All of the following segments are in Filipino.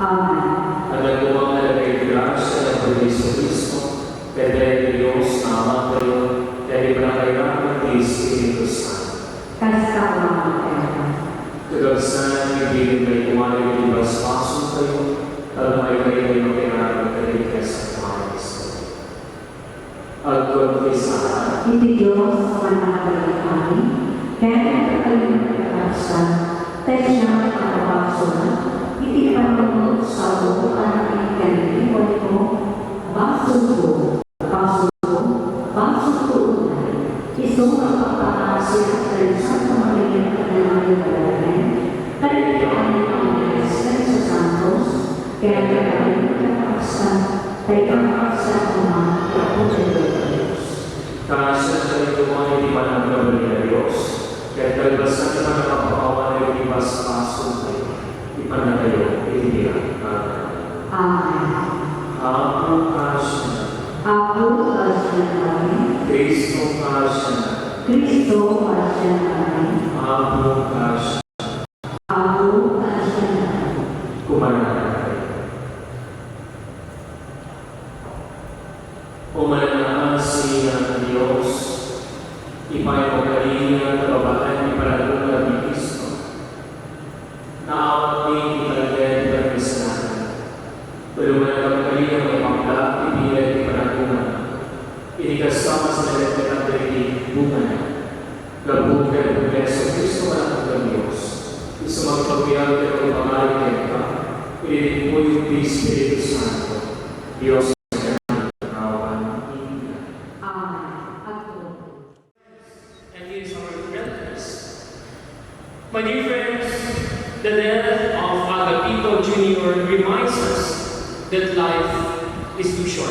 Amen. At nagumang nalagay grasya ng Kristo, Pedro Diyos na Ama kayo, kaya ipanakailangan ng Espiritu Santo. Kasta ko ang pera. Kagabsan, ibigin may kumalit ng baspaso kayo, at may kayo magkailangan ng sa Kristo. At konfisa, Hindi Diyos ang manakalit kami, kaya nagkakalit ng kakasa, tayo siya ang kakabaksunan, hindi panunod sa buwan ng ikaniliwan mo, basugo, isong ang pagkakasya sa isang pamilya at nalang balagay, kaya kami ang Espiritu Santos, kaya kami ang kakasa, tayo ang kakasa ng mga kapunin. Kasya sa ito mga hindi pa ng gabali na Diyos, kaya kalbasan na nakapakawa na yung ibas-paso kayo, ipanagayo, itinira. Amen. Ako kasya, Ako kasya namin, Kristo kasya, Kristo kasya namin, ako kasya, ako kasya namin. kumanaan kayo. Umanasi ng Diyos, ipayamagaling at kababaan ni Paragungan ni Kristo. Naawat ni italagay ng kasalanan. Tulungan ang magaling ang ipangla, ibilag ni Paragungan. Inikasama sa nalagay ng daigdig bunga. Gabugan ng Yeso Kristo ang Diyos. Isumagpagpiyag ng pangalan ka, ilitin mo yung Espiritu Santo. Diyos My dear friends, the death of Agapito Jr. reminds us that life is too short.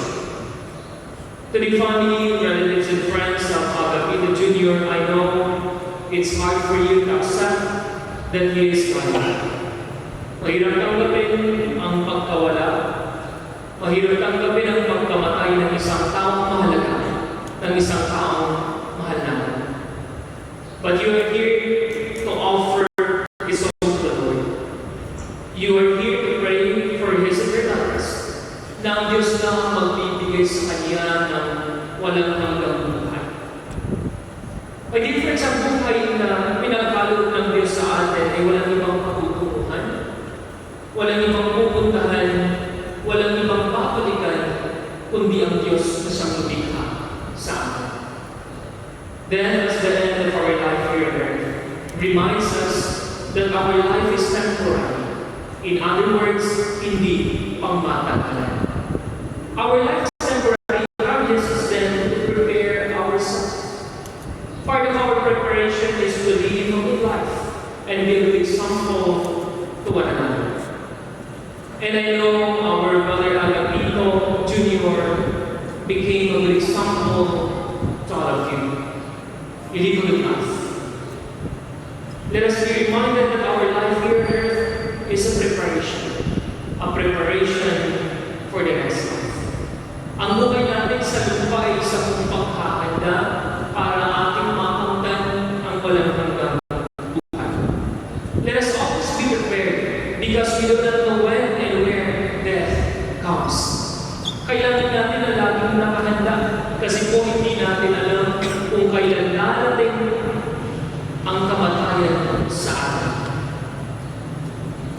To the family, relatives, and friends of Agapito Jr., I know it's hard for you to accept that he is gone. Mahirap tanggapin ang pagkawala. Mahirap tanggapin ang pagkamatay ng isang taong mahalaga, ng isang taong mahal natin. But you are here to offer His soul to the Lord. You are here to pray for His eternal rest. Na ang Diyos na ang magbibigay sa Kanya ng walang hanggang buhay. My dear friends, ang buhay na pinagkaloob ng Diyos sa atin ay walang ibang patutunguhan, walang ibang pupuntahan, walang ibang babalikan, kundi ang Diyos na siyang lumikha sa atin. Then, as the end of our life here on earth reminds us that our life is temporary. In other words, hindi pangmatagalan. Our life is temporary. Our Jesus is then to prepare ourselves. Part of our preparation is to live a good life and be a good example to one another. And I know our brother Agapito Jr. became a good example to all of you. You live a good life. Let us be reminded that our life here on earth is a preparation for the next life. Ang buhay natin sa lupa ay isang paghahanda para ating makamtan ang walang hanggang buhay. Let us always be prepared because we do not know when and where death comes. Kailangan natin na laging nakahanda kasi kung hindi natin alam kung kailan darating ang kamatayan sa atin.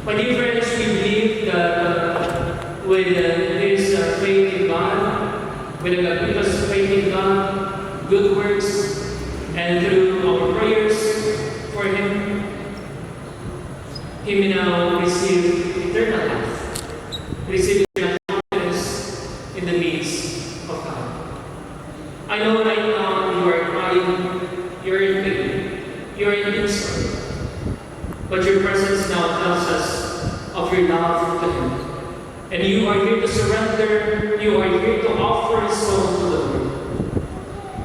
My dear friends, we believe that with his faith in God, with Agapito's faith in God, good works, and through our prayers for him, he may now receive eternal life, receive eternal confidence in the midst of God. I know right now you are crying, you're in pain, you're in concern, but your presence now tells us of your love to Him. And you are here to surrender, you are here to offer His soul to the Lord.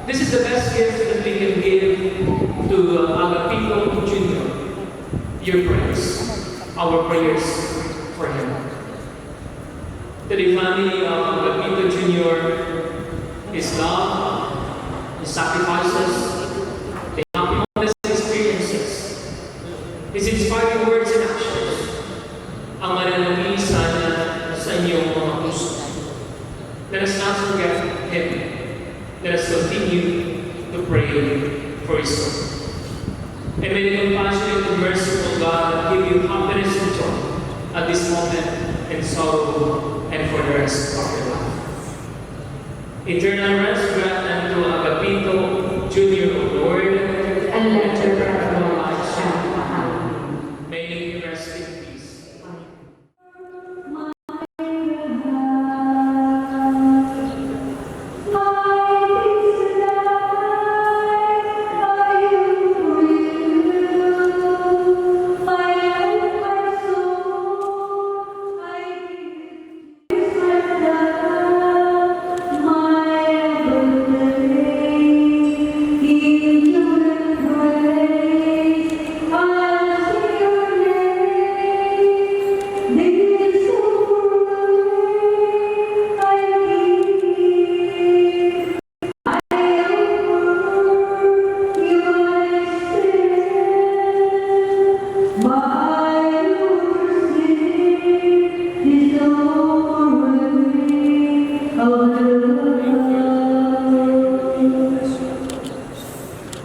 This is the best gift that we can give to Agapito Jr. Your prayers, our prayers for him. To the family of Agapito Jr., his love, his sacrifices, the happy moments and experiences, his inspiring words and actions, ang mananalisan Him. Let us continue to pray for His Lord. And may the compassionate and merciful God give you happiness and joy at this moment and sorrow and for the rest of your life. Eternal rest grant unto Agapito, Junior of Lord, And let your breath of life shine behind. may he rest in peace.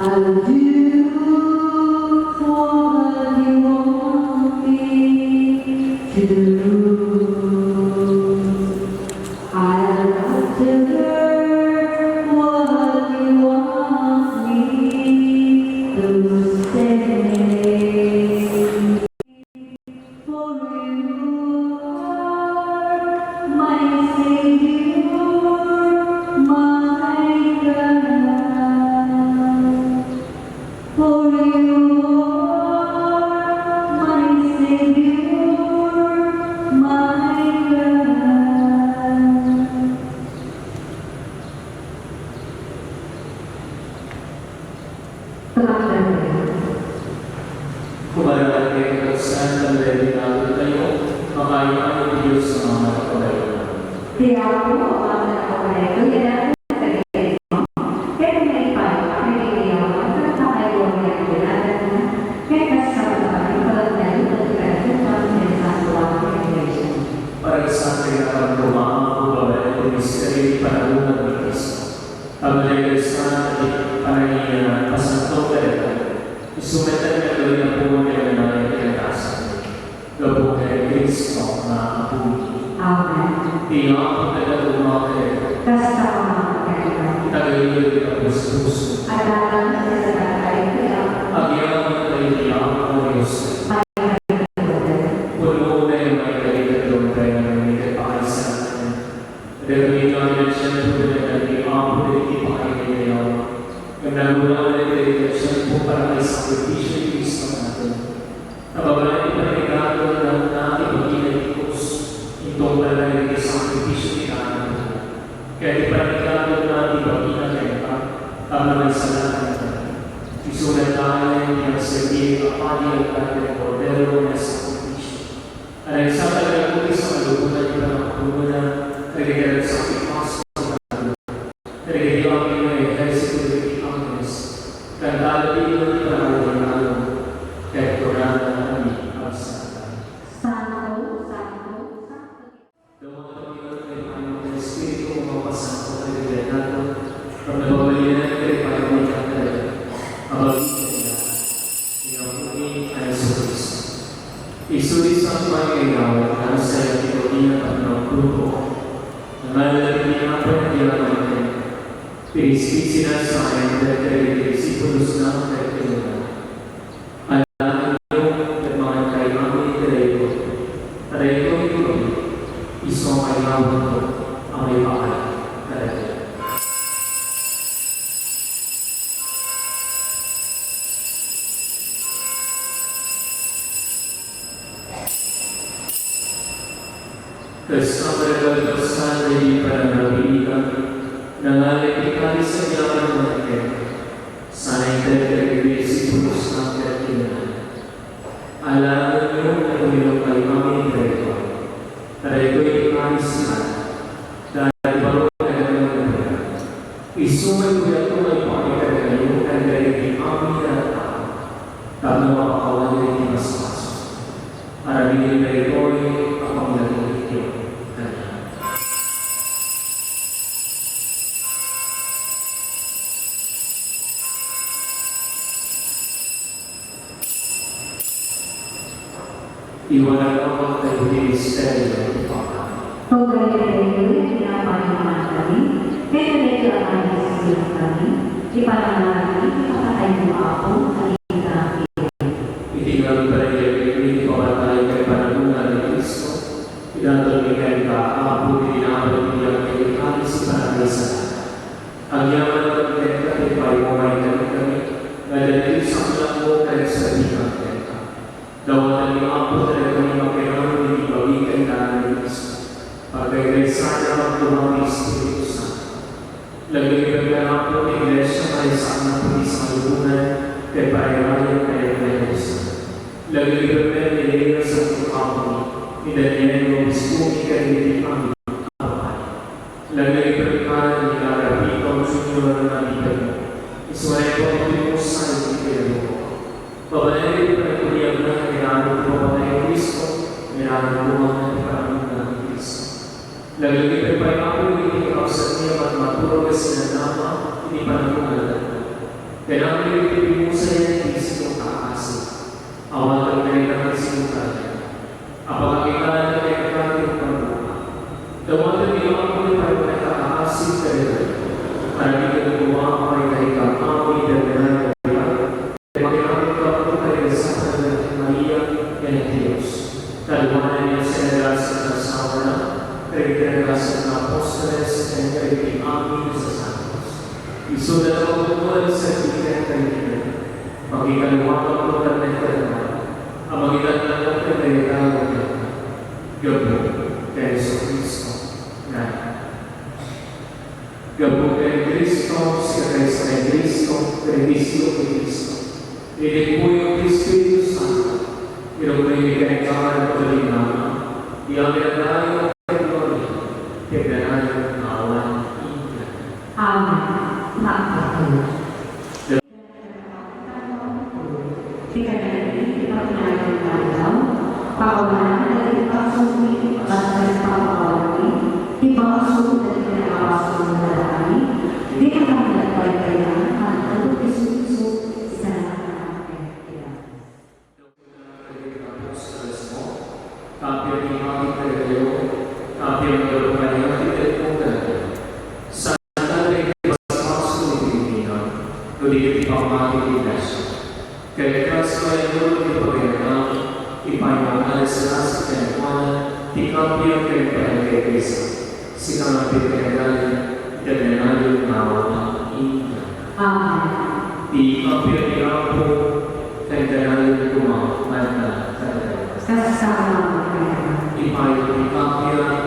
I'll do what you want me to do. I'll do what you want me to say. For you are my Savior, my God. For you are my Savior, my God. Kumalaan kayo ng saan ang lalinago tayo, makain ang Diyos sa mga kapalayan. Kaya po, ang nakakalay ko, yan ang nagkagay mo. Pero may payo, kami niliyawan, at nakakayo mo yung kailangan na, kaya kasama na kami, palag na yun, at kaya sa mga sa tuwang regulation. Para sa ating nakaramdaman, kumalaan ang misteryo panahon ng Kristo. Ang nagresan at panahon pasantong talaga. Isumatan na gawin ang puno ng mga kinatasan. Gabong kay Kristo na apunin. Amen. Iyak ang talagang mga kaya. Kasta ko mga kaya. Tagayod ang puso. At alam na sa tatay kaya, Agyan ang tayo ang Diyos. Puno na yung mga kailangan kaya na may kapakaisa. Dahil ang siya po na nag-iampo na ipakailangan. Ang nagulang na ito siya po para may sakripisyo ng Kristo natin. Nababalaan pa rin ikaw na natin mag-inalikos. Itong palagay ng sakripisyo ni Kano. Kaya di pa rin ikaw na natin mag-inalika para may salamat natin. Isulat tayo ng serbiye kapali ang natin ng Cordero na sakripisyo. Ang isang talagang kundi sa kalubunan ng mga kumuna, nagagalang sakripisyo. Nagagalang ng ehersito ng Angeles. Kandali ng Panginoon, kaya kurang na kami ang satan. santo. Dumating ang Panginoon ng Espiritu umapasang sa kalimutan at nababalian ng Panginoon ng Panginoon. Ang balikin niya, inapunin ay Isus. Isus ang Panginoon ang sa iyong Panginoon grupo. Namalagin niya pa niya ang Panginoon. Pinisip sila sa akin dahil disipulos na kailangan. Alam niyo at mga kailangan ni Terego. Terego ito, isang kailangan ko ang may pakal. Terego. Kasama rin sa hindi para nabilikan nangalikikali sa yaman ng mga sana'y talagang isipulos ng katinan. Alam niyo na Panginoon ay aming Terego. Terego'y ikanisihan dahil baro na gano'n na isumay ko yan kung ay pakikagayon ang Terego'y aming natang tapos mapakawan niya yung mas-mas. Arabinin Terego'y ang panglagang ito. Iwanan ako tayo ministeryo ng Papa. Kung ganito pinapaniman kami, kaya ganito ang aming sisilang kami, ipanangalan, ipapatay mo ako, halika namin. Itingali pa rin yung ipapatay kay Panagunan ng Kristo. Pinatulong kay Kaapo, pinapalong niya kay Kalis Paranisa. Ang yaman ng pagkita kay Payumay kami, nadalil sa kulang mo kay sa bikang kenta. Dawanan niyo ako talaga kami magkailangan ng ibawigan na ng Kristo. Pagkakay sana magtumang Espiritu Santo. Lagay ka lang po ng Iglesia kaya saan na po isang lubunan kay Payumay kay Iglesia. Lagay ka lang ng Iglesia sa Tukaponi, ni Daniel Obispo, kay Ibipang Kapay. Lagay ka lang ni Larapito ang Junior na Bibig mo. Isuway ko ang Pilimus sa Bibig mo. Babalayin ko na kuliyag na kailangan ko pa ng Kristo, kailangan ko ang Panginoon ng Kristo. Lagay pa yung ako yung ikausap niya at maturo ka sinanama, hindi pa naman kailangan yung ibigay mo sa iyo ng isip kakasip. Awal ka na ng sinutaya. Apagkakita na kayo ka yung pagbuka. Dawalan niyo ako yung parang kakasip ka rin. Para hindi ka nagawa ako ay kahit kamawi na nangyayari. Pagkakita ka po kayo sa kanyang Maria yan ang Diyos. Taluanan niya sa nalasan ng asawa na regeneración de apóstoles en el ámbito de santos. Y sobre todo el certificado de Pagkikaluwag ang ng eternal, ang magitan ng pagkakayagawag niya. Gabo kay Kristo na. Gabo kay Kristo, siya kay sa Kristo, kay Kristo. Hindi po yung Espiritu Santo, pero may bigay-gawa ng pagkalinama, iyang pinagdayo Kebenaran awan indah. Amin. Makapagod. Jika nanti diperkenalkan beliau, paulangan dari pasumi, bahkan pawawani, dibasuh dari pengawasan dari dikatakan baik-baik untuk isu-isu sana Tapi yang kita tapi yang berupaya tidak mudah. Santa dari pasal Filipino, dari pamati Indonesia. Kaya saya dulu diperkenalkan, ipayungan sa sekolah, dikapir kaya Indonesia. Sikap diperkenalkan dengan nama India. Amin. Dikapir diapo kaya rumah mana Sesama Ipayo dikapir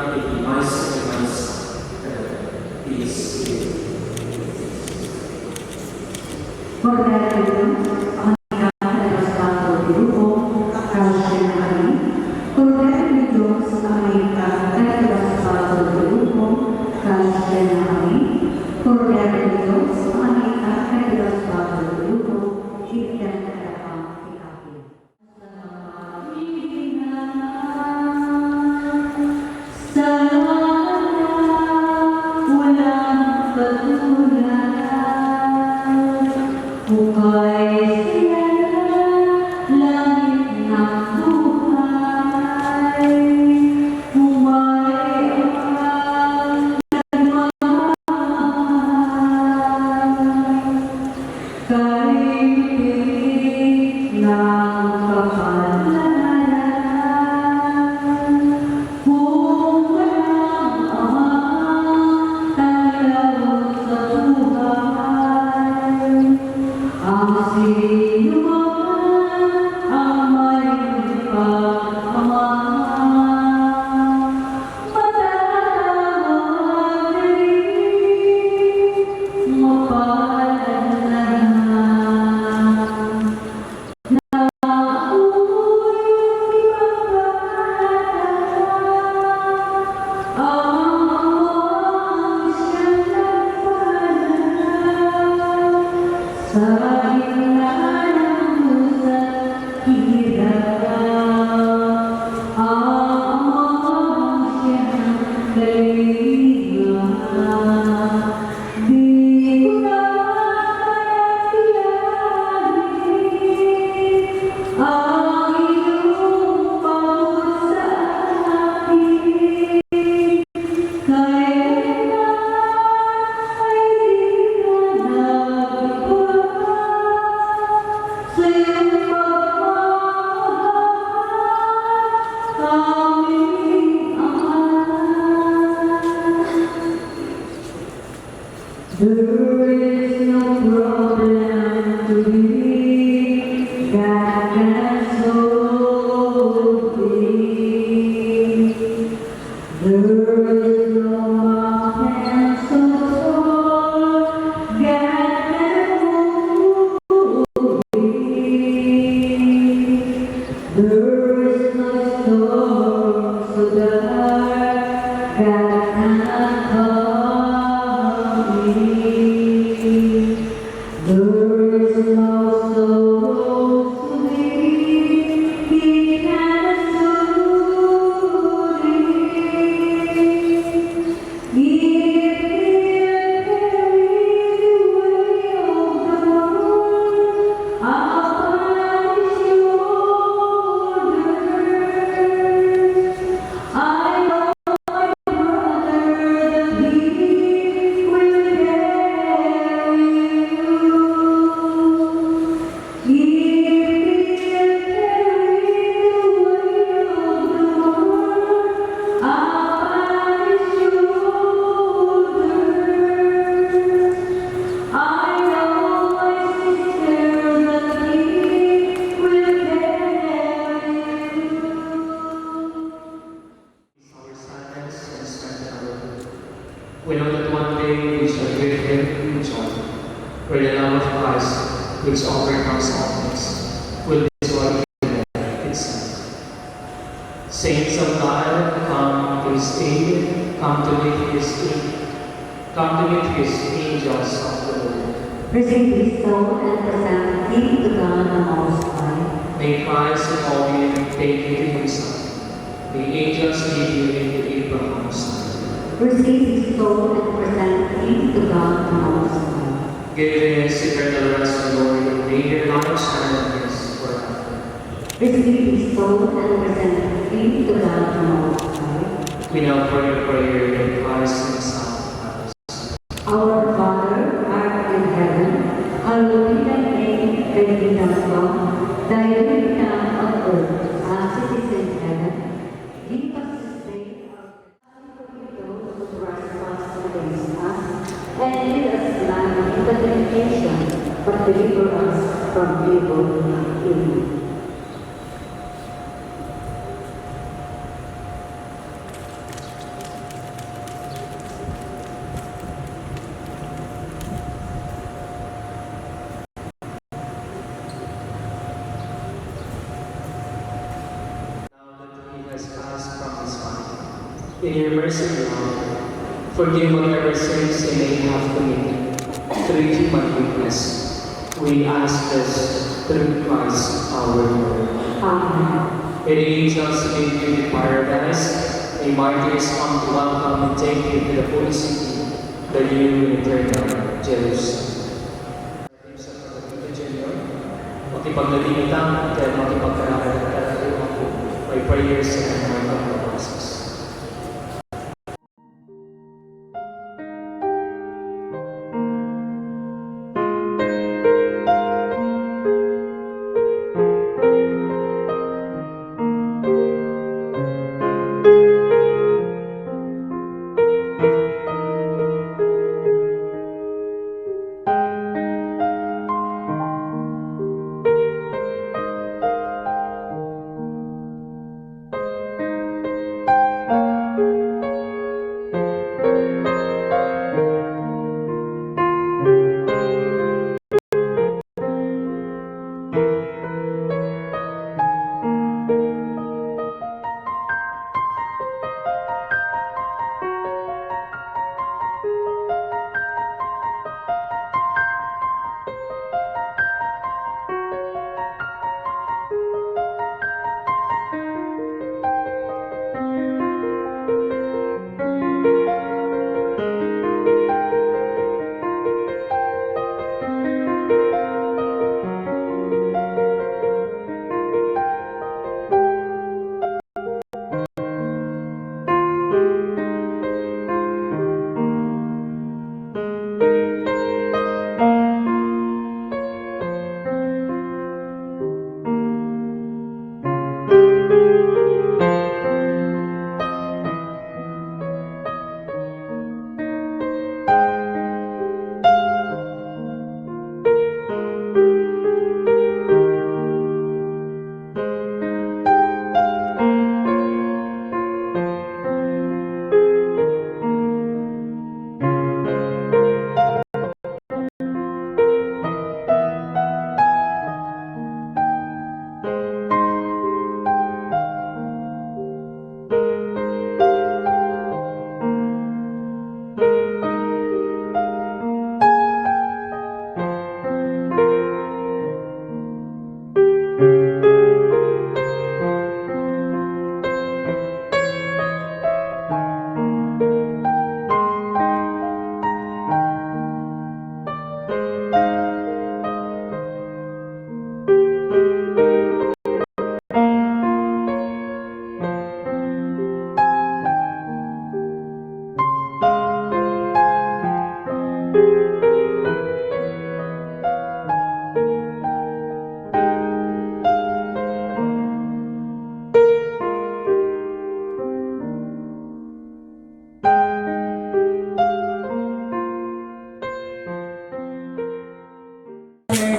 Ang iyong which overcomes all things, will destroy death itself. Saints of God, come to his aid, come to meet his angels of the Lord. Receive his soul and present him to God the Most High. May Christ in all you take you to himself. The angels lead you into Abraham's side. Receive his soul and present him to God the Most High. Give his eternal rest, O Lord, and may your life shine on his forever. Receive his soul and present him to God the Most High. We now pray a prayer in Christ himself has. Our Father, art in heaven, hallowed be thy name, thy kingdom come, thy will be done on earth as it is in heaven. Give us this day our forgive those who trespass against us, and lead us not into temptation, but deliver us from evil. Amen. In your mercy, Lord, forgive whatever sins they may have committed through human weakness. We ask this through Christ our Lord. Amen. May the angels lead you to paradise. May martyrs come to welcome and take you to the holy city, the new eternal Jerusalem. Sa pagkakita Junior, makipaglalimitan at makipagkaralan at karalan po. May prayers sa kanyang pagkabasis.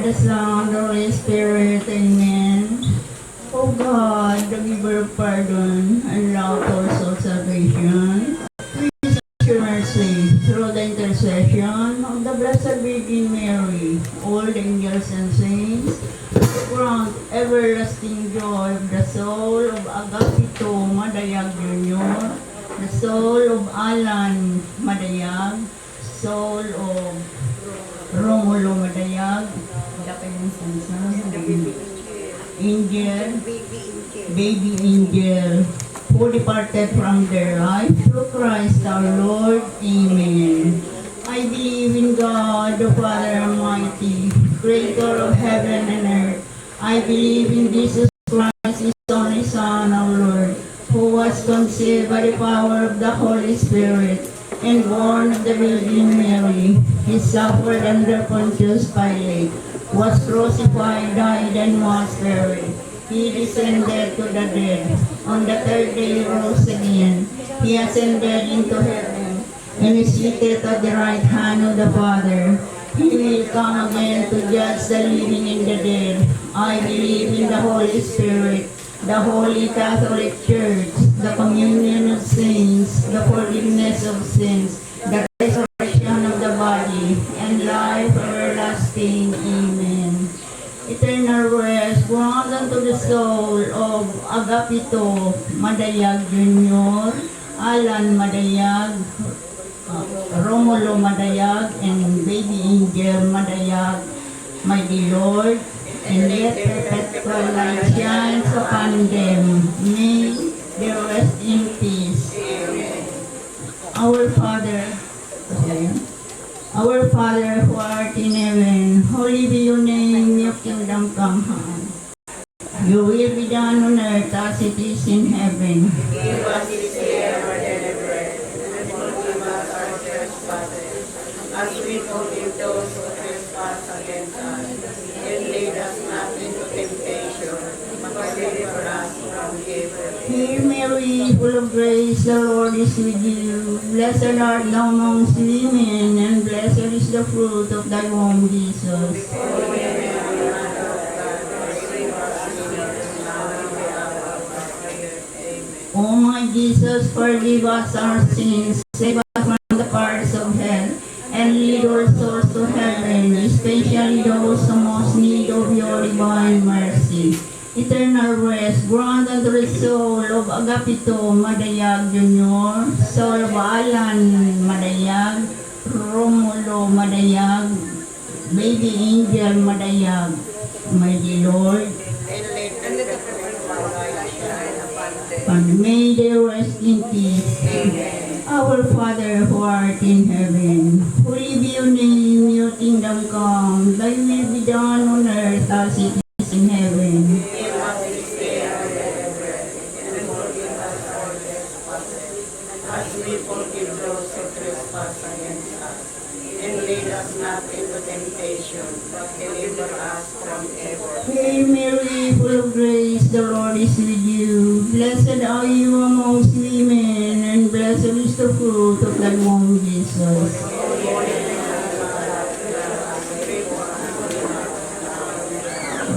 The Son, the Holy Spirit, Amen. O God, the giver of pardon and love of salvation, please show mercy through the intercession of the Blessed Virgin Mary, all the angels and saints, grant everlasting joy of the soul of Agapito Madayag Jr., the soul of Alan Madayag, soul of Romulo Madayag, Angel, baby angel, who departed from their life through Christ our Lord. Amen. I believe in God, the Father Almighty, creator of heaven and earth. I believe in Jesus Christ, His only Son, our Lord, who was conceived by the power of the Holy Spirit and born of the Virgin Mary. He suffered under Pontius Pilate, was crucified, died, and was buried. He descended to the dead. On the third day he rose again. He ascended into heaven and is seated at the right hand of the Father. He will come again to judge the living and the dead. I believe in the Holy Spirit, the Holy Catholic Church, the communion of saints, the forgiveness of sins, the resurrection of the body, and life everlasting. Amen. Eternal rest grant unto the soul of Agapito Madayag Jr., Alan Madayag, Romulo Madayag, and baby angel Madayag, my dear Lord, and let perpetual light shines upon them. May they rest in peace. Our Father, who art in heaven, holy be your name, your kingdom come. Your will be done on earth as it is in heaven. Give us this day our daily bread, and forgive us our trespasses, as we forgive those who trespass against us. And lead us not into temptation, but deliver us from evil. Hail Mary, full of grace, the Lord is with you. Blessed art thou amongst women, and blessed is the fruit of thy womb, Jesus. Holy Mary, Mother of God, pray for us sinners, now and at the hour of our death. Amen. O my Jesus, forgive us our sins, save us from the fires of hell, and lead all souls to heaven, especially those who most need of your divine mercy. Eternal rest grant unto the soul of Agapito Madayag Jr., soul of Alan Madayag, Romulo Madayag, baby angel Madayag, my dear Lord, And let the perpetual light shine upon them. and may they rest in peace. Amen. Our Father who art in heaven, holy be your name, your kingdom come, thy will be done on earth as it is in heaven. Give us this day our daily bread, and forgive us our trespasses, as we forgive those who trespass against us. And lead us not into temptation, but deliver us from evil. Hail Mary, full of grace, the Lord is with you. Blessed are you amongst women, and blessed is the fruit of thy womb, Jesus.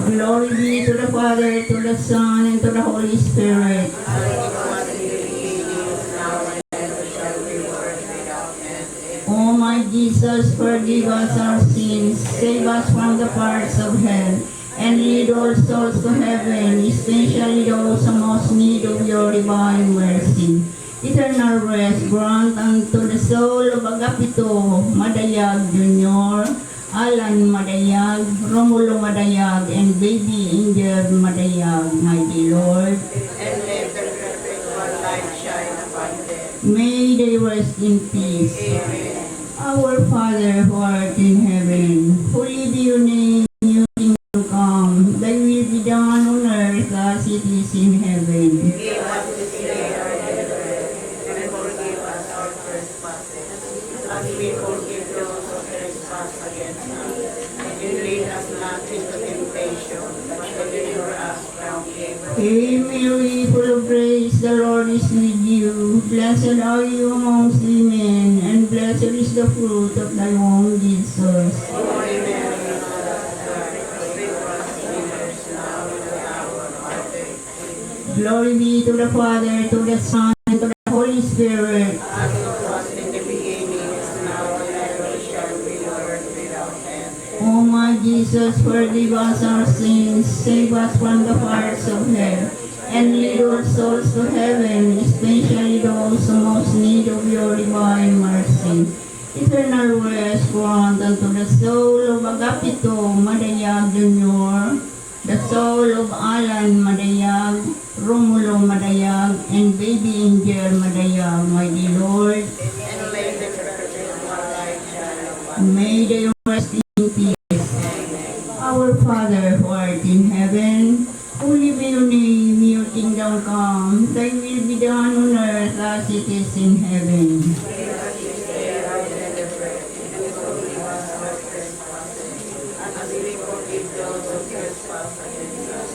Glory be to the Father, to the Son, and to the Holy Spirit. As it was in the beginning, is now, and ever shall be, world without end. Amen. O my Jesus, forgive us our sins, save us from the fires of hell, and lead all souls to heaven, especially those who most need of your divine mercy. Eternal rest grant unto the soul of Agapito Madayag Jr., Alan Madayag, Romulo Madayag, and baby angel Madayag, my dear Lord. And let the perpetual light shine upon them. May they rest in peace. Amen. Our Father who art in heaven, holy be your name, your kingdom come, thy will be done on earth as it is in heaven. Give us this day our daily bread, and forgive us our trespasses, as we forgive those who trespass against us. And lead us not into temptation, but deliver us from evil. Hail Mary, full of grace, the Lord is with you. Blessed are you amongst women, and blessed is the fruit of thy womb, Jesus. Holy Mary, Mother of God, pray for us sinners, now and at the hour of our death. Amen. Glory be to the Father, to the Son, and to the Holy Spirit. As it was in the beginning, is now, and ever shall be, world without end. O my Jesus, forgive us us our sins, save us from the fires of hell, and lead our souls to heaven, especially those who most need of your divine mercy. Eternal rest grant unto the soul of Agapito Madayag Jr., the soul of Alan Madayag, Romulo Madayag, and baby Angel Madayag, mighty Lord. and lay them perpetual life shine upon May they rest in peace. Our Father who art in heaven, holy be your name, your kingdom come, thy will be done on earth as it is in heaven. as we forgive those who trespass against us.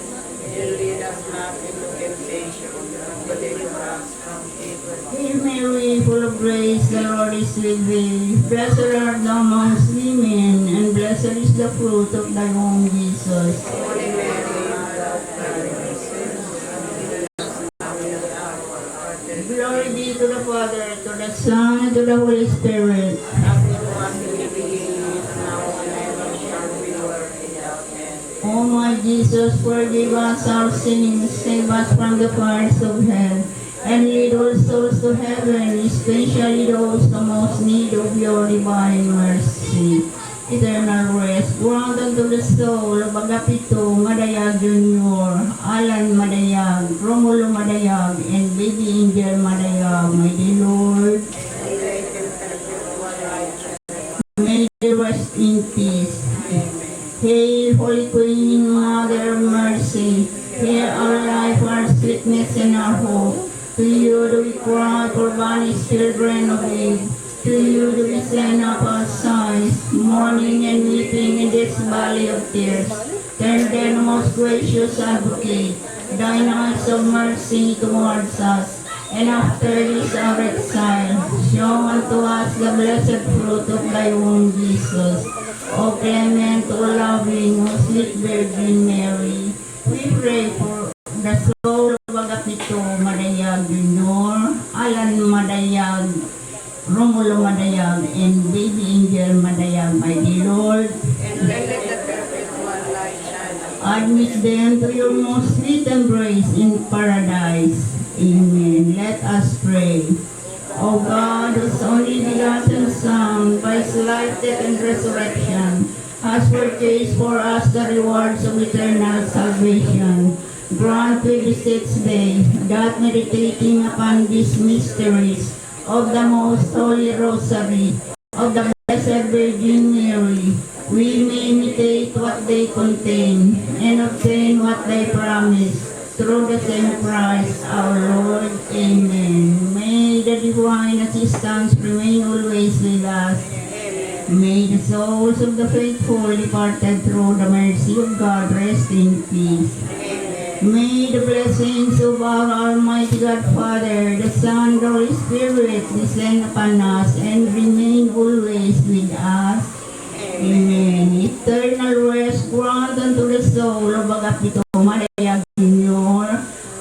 And lead us not into temptation, but deliver us from evil. Hail Mary, full of grace, the Lord is with thee. Blessed art thou amongst women, and blessed is the fruit of thy womb, Jesus. Holy Mary, Mother of God, Glory be to the Father, to the Son, and to the Holy Spirit. as it was in the beginning, is now, and ever shall be, world without end. O my Jesus, forgive us our sins, save us from the fires of hell, and lead all souls to heaven, especially those who most need of your divine mercy. Eternal rest grant unto the soul of Agapito Madayag Jr., Alan Madayag, Romulo Madayag, and baby Angel Madayag, mighty Lord. And lay them perpetual life shine May they rest in peace. Hail, Holy Queen, Mother of Mercy, hear our life, our sweetness, and our hope. To you do we cry, for banished children of Eve. To you do we send up our sighs, mourning and weeping in this valley of tears. Turn then, most gracious Advocate, thine eyes of mercy towards us, and after this our exile, show unto us the blessed fruit of thy womb, Jesus. O clement, O loving, O sweet Virgin Mary, we pray for the soul of Agapito Madayag Jr., Alan Madayag, Romulo Madayag, and baby Angel Madayag, mighty Lord. and lay them perpetual life shine upon Admit them to your most sweet embrace in paradise. Amen. Let us pray. O God, whose only begotten Son, by his life, death, and resurrection, has purchased for us the rewards of eternal salvation, grant to the sixth day that meditating upon these mysteries of the most holy rosary of the Blessed Virgin Mary, we may imitate what they contain and obtain what they promise. Through the same Christ our Lord. Amen. May the divine assistance remain always with us. May the souls of the faithful departed through the mercy of God rest in peace. May the blessings of our Almighty God Father, the Son, the Holy Spirit descend upon us and remain always with us. Amen. Eternal rest grant unto the soul of Agapito Madayag Jr.,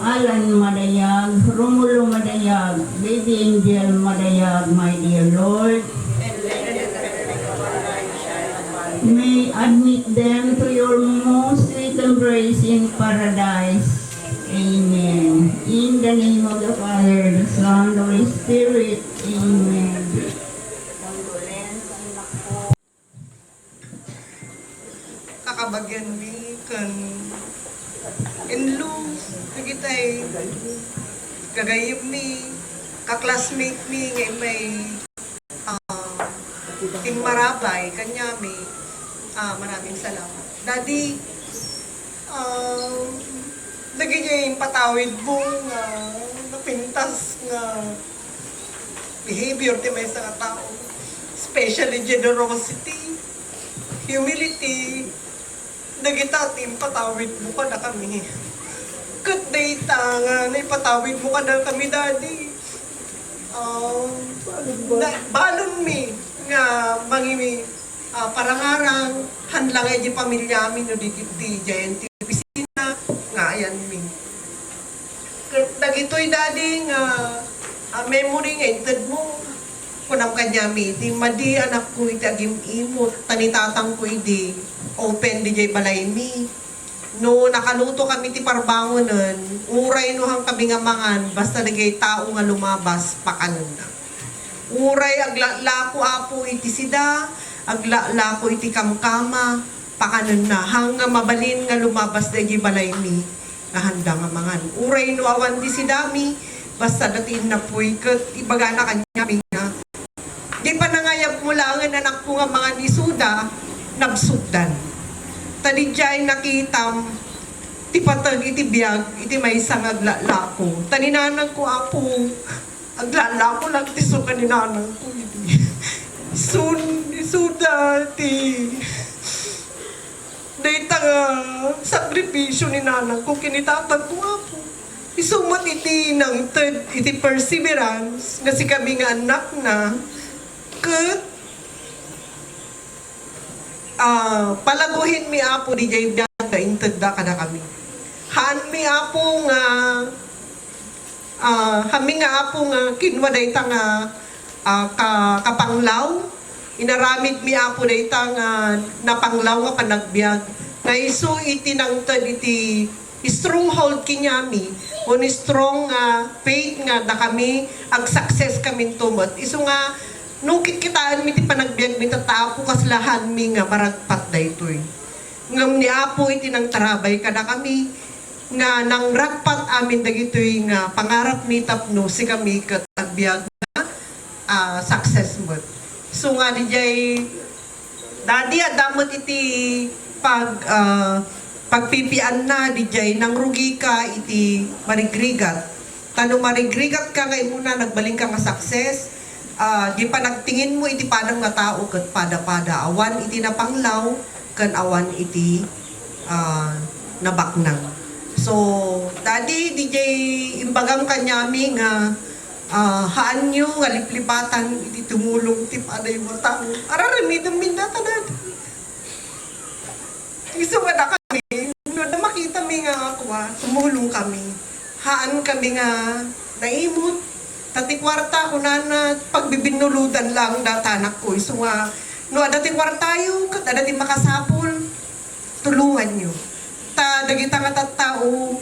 Alan Madayag, Romulo Madayag, baby Angel Madayag, my dear Lord. and lay them perpetual life shine upon May admit them to your most sweet embrace in paradise. Amen. In the name of the Father, the Son, the Holy Spirit. Amen. Kakabagyan mi kan enlu kagitay kagayim mi kaklasmate mi ngay may timmarabay kanya mi maraming salamat. Daddy, lagi niya yung patawid mo nga napintas nga behavior di may sa tao, especially generosity, humility, nagitatim, patawid mo ka na kami. Good day, tanga, naipatawid mo ka na kami, Daddy. Balon mi, nga, mangimi, parangarang, hanlangay di pamilya mi, no, di giant pisina, nga, ayan mi. Nagito'y, Daddy, nga, memory nga, intad mo, kunam kanyami, iti madi anak ko iti agim imot, tanitatang ko iti open di jay balay mi. No nakaluto kami ti parbangonan, uray no hang kami nga mangan, basta nagay tao nga lumabas, pakanon na. Uray aglalako apo iti sida, aglalako iti kamkama, pakanon na. Hanga mabalin nga lumabas di jay balay mi, nga handa nga mangan. Uray no awan di sidami, basta datin na po'y kat ibaga na kanya nga. Di pa nangayap mo lang ang anak ko nga mga nisuda, nabsugdan. Tadi diyay nakitam, ti patag iti biyag, iti may isang aglalako. Taninanang ko apo, aglalako lang ti so kaninanang ko iti. Suda ti. Dahita nga, sakripisyo ni nanang ko, kinitatag ko apo. Isumat iti ng third, iti perseverance, nga si kami nga anak na, kat, palaguhin mi apo di jay daga intedda kada kami. Han mi apo nga hami nga apo nga kinwa dayta nga kapanglaw. Inaramid mi apo dayta nga napanglaw nga panagbiag. Na isu iti nangted iti stronghold kinyami o ni strong faith nga da kami ag success kami tumot. Isu nga nung kikitaan mi ti panagbiag mi tatapo kaslahan mi nga maragpat daytoy. Ngam ni apo iti nang tarabay kada kami nga nang ragpat amin dagitoy nga pangarap mi tapno si kami ket agbiag nga success mo. So nga dijay dadi adamot iti pagpipian na dijay nang rugi ka iti marigrigat. Tano marigrigat ka nga imuna nagbaling ka nga success. Di pa nagtingin mo iti padang nga tao kat pada-pada awan iti napanglaw kan awan iti nabaknang. So dadi DJ imbagam kanyami nga haan nyo nga liplipatan iti tumulong ti paday mo tao. Araramidam mindata natin. Iso nga na kami, no na makita mi nga ako tumulong kami. Haan kami nga naimot. Tati kwarta ko na pagbibinuludan lang datanak ko. So nga, no adati kwartayo, kat adati makasapul, tulungan nyo. Dagita nga tattao,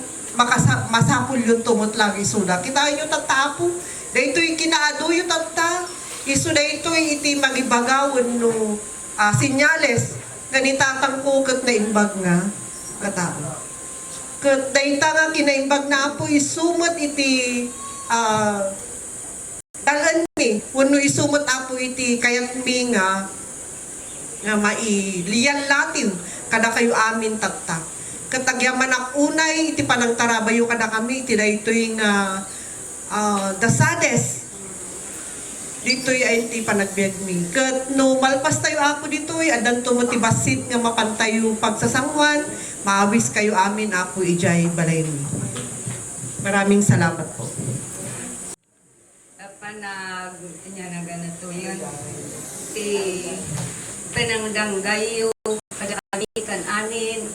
masapul yung tumot lang isuda. Kita nyo tattapo, dahito'y kinaado yung tatta. Isuda ito'y iti magibagawan no sinyales, ganitatang ko kat naimbag nga katao. Kat dahita nga kinaimbag na po, isumat iti talan mi, wano isumot apo iti kayat mi nga mailiyan latin kada kayo amin tatta. Katagyaman ak unay iti panang tarabayo kada kami iti daytoy nga dasades dito'y ay iti panagbiag mi. Kat no malpas tayo apo dito'y adan tumutibasit nga mapantayo pagsasangwan, maawis kayo amin apo ijay balay mi. Maraming salamat po. Niya na ganito yun. Panangdanggayo, kada kami kan amin,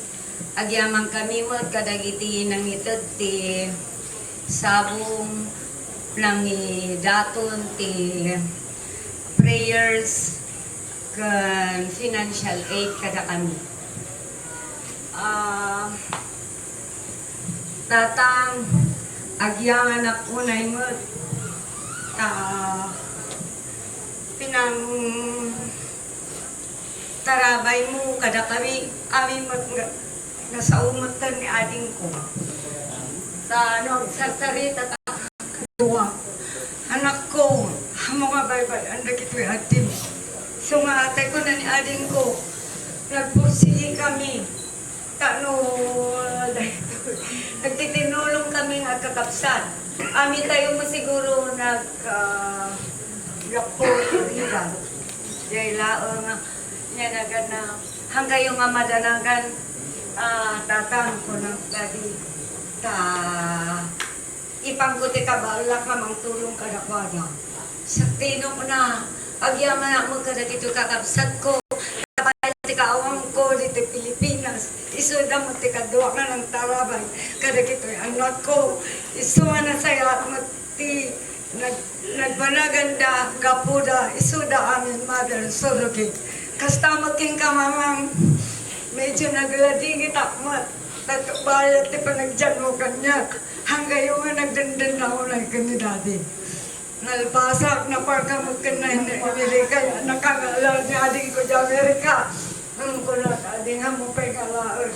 agyamang kami mo, kadagiti nang itod, ti sabong, nang daton, ti prayers, kan financial aid kada kami. Tatang, agyangan ako na mo, pinang tarabay mo kada kami amin nasa umatan ni ading ko sa sarita duwa anak ko mga baybay anda kito yung atin sumatay ko na ni ading ko nagpursige kami nagtitinulong kami nga kakapsan amin tayo mo siguro nag-raport iba. Dahil lao nga, niya na hanggang yung nga madanagan, tatang ko ng gadi, ipangguti ka ba, ala ka mang tulong ka na kwa na. Sa tinong na, agyaman na mo ka na dito kakapsat ko, kapayat ka awang ko dito Pilipinas, isuda mo tika duwa ka ng tarabay, kada kito yung anak ko, isuwa na saya mo ti nagbanaganda gapuda isuda amin mother surugi kasta making kamamang medyo nagladingit akmat tatbayat ti panagdyan mo kanya hanggang yung nagdandan na ako na kanidadi nalbasak na parka magkanay na Amerika nakakaalala ni ading ko di Amerika ang ko na ading mo pa'y kalaon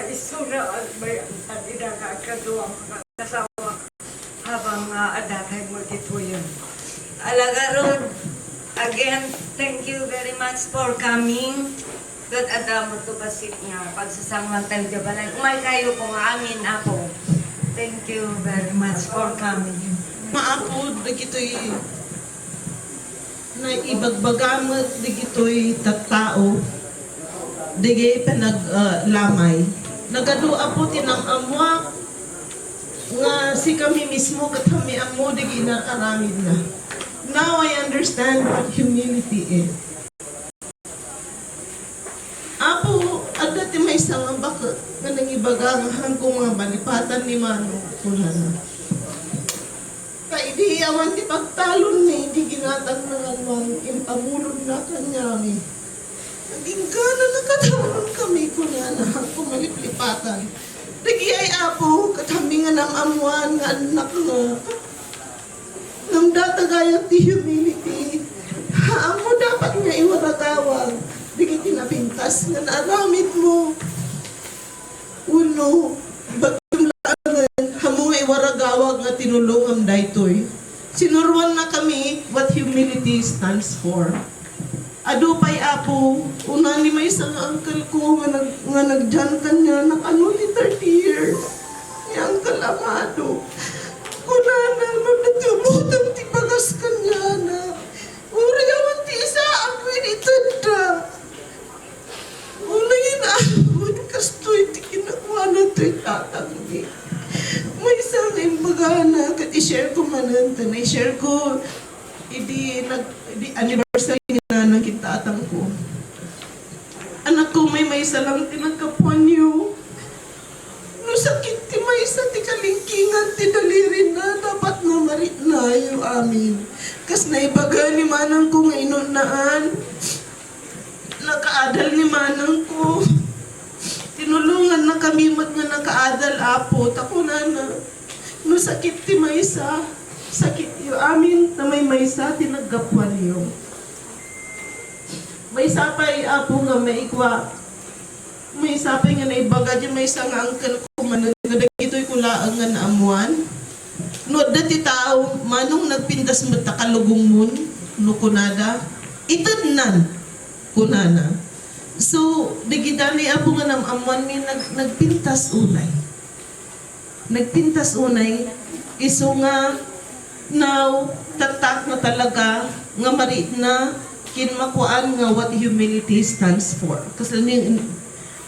isuna at bayan at idakakaduang kasawa habang adatay mo dito yun. Alagarod, again, thank you very much for coming. God adamo to basit nga pagsasangwang tayo jabalan. Umay kayo kung amin ako. Thank you very much for coming. Maapod, dagitoy na ibagbagamot, dagitoy tattao, dagay panaglamay. Nagadua po tinang amwa nga si kami mismo kat kami amo dagay nakaramid na. Now I understand what humility is. Apo, agad may isang baka nga nangibagangahan ko mga balipatan ni Mano Kulana. Kaya di awan di pagtalon ni, di ginatang na alwang impamulod na kanya ni. Naging gana nakatalon kami Kulana, kung maliplipatan. Dagi ay apo, katami nga namamuan nga anak nga. Nang datagayang di humility, amo dapat nga iwaratawag. Digi tinapintas nga naaramid mo. Uno, bagimlaan hamo nga iwaragawag nga tinulungan daytoy. Sinuruan na kami what humility stands for. Adupay apo, una ni may isang uncle ko nga nagdyan kanya ano ni 30 years. Yang kalamado. Kuna na natubutang tibagas kanya na. Uri awan ti isa ang winitanda. Una yun awan kastoy ti kinakuha na to'y tatanggi. May isang imbagana kat i-share ko mananta na i-share ko idi anniversary na ng kintatang ko. Anak ko may isa lang tinagkaponyo. No sakit ti may isa ti kalingkingan ti dalirin na dapat na marit na yung amin. Kas naibaga ni manang ko nga inunaan. Nakaadal ni manang ko. Tinulungan na kami mat nga nakaadal apo. Tako na. No sakit ti may isa. Sakit yung amin na may maysa tinaggapuan yung. May sapay apo nga may ikwa. May sapay nga naibaga dyan may isang uncle ko manang ito'y kulaang nga naamuan. No dati tao manong nagpindas mo takalugong mun no kunada. Itad nan kunana. So digidani apo nga namamuan mi nagpintas unay. Nagpintas unay iso nga now, tatak na talaga, nga marit na, kinmakuan nga what humility stands for. Kasi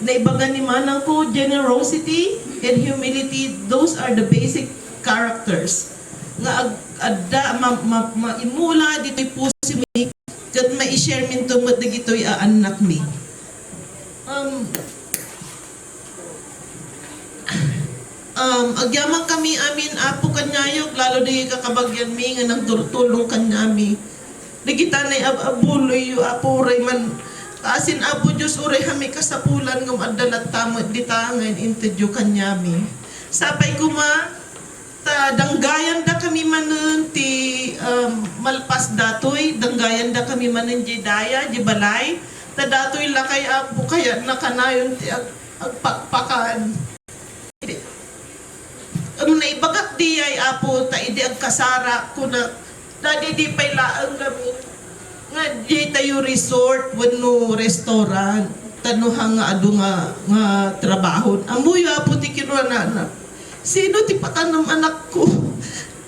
naibaga ni manang ko, generosity and humility, those are the basic characters. Nga maimula dito'y pusi mi, kat ma-share min to mat dagito'y anak mi. Agyaman kami amin apo kanyayok lalo di kakabagyan mi nga nang tulong kanyami. Digita na abuloy yu apo ray man asin apo Diyos uray hami kasapulan ngam adalat tamot ditangan intedyo kanyami. Sapay kuma ta danggayan da kami manen ti malpas datoy danggayan da kami manen di daya di balay ta datoy lakay apo kaya nakanayon ti agpakpakan. Ano na ibagak di ay apo ta idi ag kasara kuna dadi di pay laang kami nga di tayo resort wenno restaurant tanuhang nga adu nga trabaho amuyo apo ti kinuha na sino ti patanam anak ko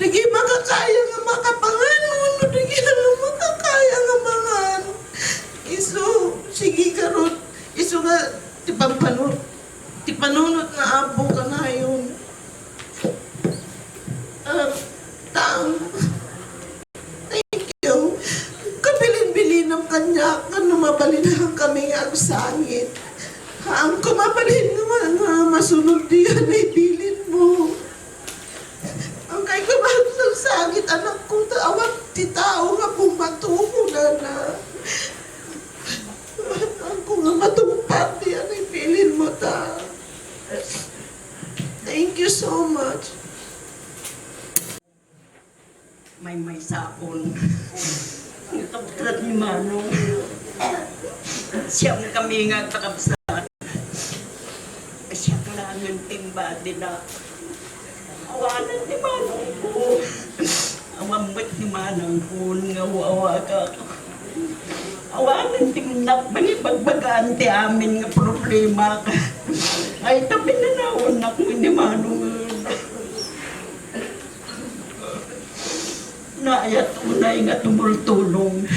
dagi makakaya nga makapangan no dagi makakaya nga mangan iso sige karon iso nga ti panunot na apo kanayon. Thank you. Kabilin-bilin ng kanya kung mabalinahan kami nga ang sangit. Ang kumabalin naman nga masunod diyan ay bilin mo. Ang kay kumahal ng sangit, anak ko you so much. May sapon. Kapatid ni Manong. Siyang kami nga kakabsat. Siya ka lang ang timba din na. Awanan ni Manong ko. Awamot ni Manong ko. Ngawawa ka. Awanan din na panipagbagaan ti amin nga problema ka. Ay tabi na naon ako ni Manong. Naayat unay nga tumultulong.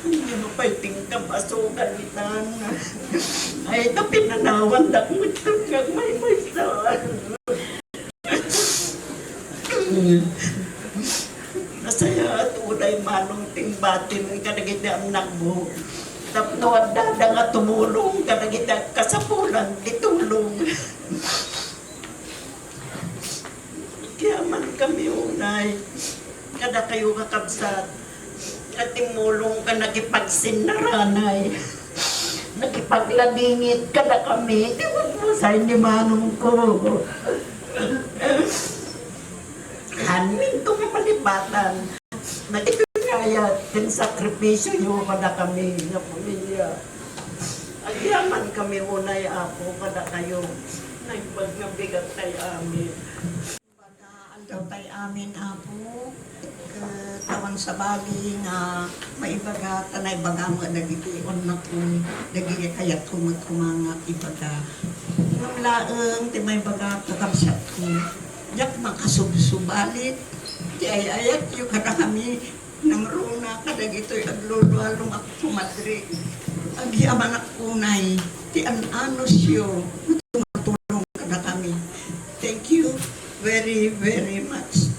Hindi mo pa'y tingkang pasukan itan. Ay, tapinanawan na kung itong may saan. Nasaya at unay Manong tingbatin ng kanagiti ang nagbo. Tapnoan dada nga tumulong kanagiti ang kasapulan itulong. Kaya man kami unay, kada kayo kakabsat, at timulong ka nakipagsinnaranay, nakipaglabingit kada kami, tiwag mo sa ni Manong ko. Hanin ko nga palibatan, nakipagayat, din sakripisyo nyo kada kami, na pamilya. Agyaman kami unay ako, kada kayo, naibag nga bigat tayo amin. Daw tayo amin apo, tawan sa bagi nga maibaga, tanay baga mga dagitiyon na kung dagi kayat kumanga ibaga. Ang laeng, ti may baga kakabsat ko, yak makasubsubalit, di ayayat yung kada kami, nang runa kadagito'y aglulualong ako kumadri. Agyaman akunay, ti an-anos yun, tumutulong kada kami. Thank you very, very much.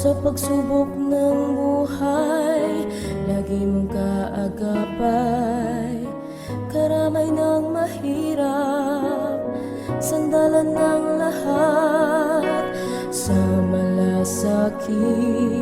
Sa pagsubok ng buhay, lagi mong kaagapay. Karamay ng mahirap, sandalan ng lahat. Sa malasakit,